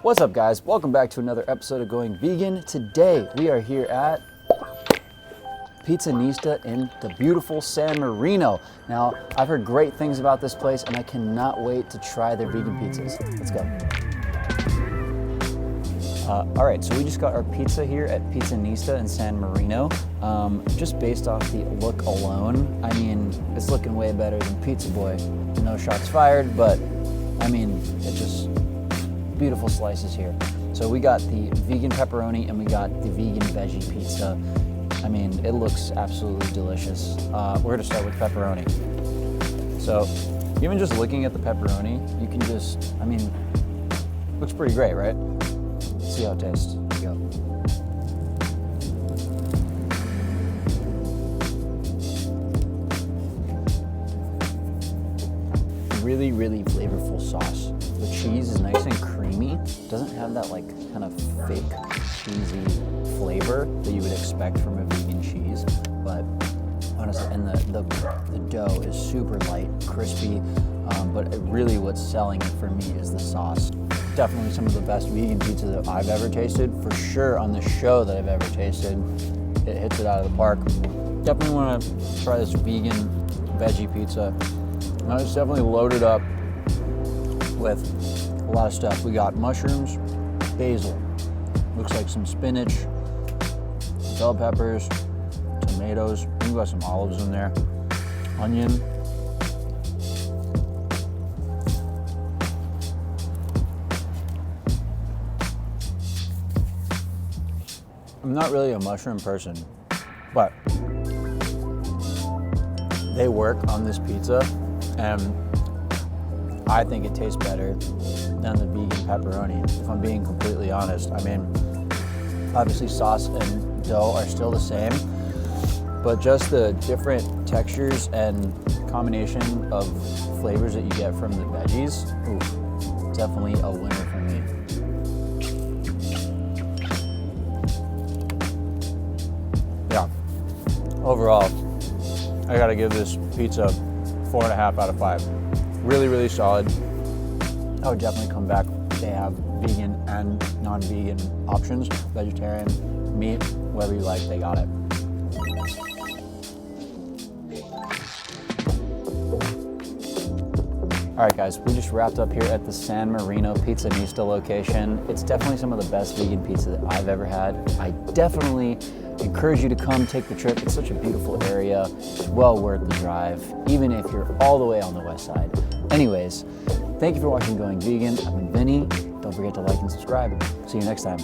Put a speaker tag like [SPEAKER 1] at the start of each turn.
[SPEAKER 1] What's up, guys? Welcome back to another episode of Going Vegan. Today we are here at Pizzanista in the beautiful San Marino. Now, I've heard great things about this place and I cannot wait to try their vegan pizzas. Let's go. All right, so we just got our pizza here at Pizzanista in San Marino. Just based off the look alone, I mean, it's looking way better than Pizza Boy. No shots fired, but I mean, it's just beautiful slices here. So we got the vegan pepperoni and we got the vegan veggie pizza. I mean, it looks absolutely delicious. We're gonna start with pepperoni. So even just looking at the pepperoni, you can just, I mean, looks pretty great, right? Let's see how it tastes. Here we go. Really, really flavorful sauce. The cheese is nice and creamy. Doesn't have that like kind of fake cheesy flavor that you would expect from a vegan cheese, but honestly, and the dough is super light, crispy, but really what's selling it for me is the sauce. Definitely some of the best vegan pizza that I've ever tasted, for sure on the show that I've ever tasted. It hits it out of the park. Definitely want to try this vegan veggie pizza. Now it's definitely loaded up with a lot of stuff. We got mushrooms, basil, looks like some spinach, bell peppers, tomatoes, we got some olives in there, onion. I'm not really a mushroom person, but they work on this pizza and I think it tastes better than the vegan pepperoni, if I'm being completely honest. I mean, obviously sauce and dough are still the same, but just the different textures and combination of flavors that you get from the veggies, oof, definitely a winner for me. Yeah, overall, I gotta give this pizza 4.5 out of 5. Really, really solid. I would definitely come back. They have vegan and non-vegan options, vegetarian, meat, whatever you like, they got it. All right, guys, we just wrapped up here at the San Marino Pizzanista location. It's definitely some of the best vegan pizza that I've ever had. I definitely encourage you to come take the trip. It's such a beautiful area. It's well worth the drive, even if you're all the way on the west side. Anyways, thank you for watching Going Vegan. I've been Vinnie. Don't forget to like and subscribe. See you next time.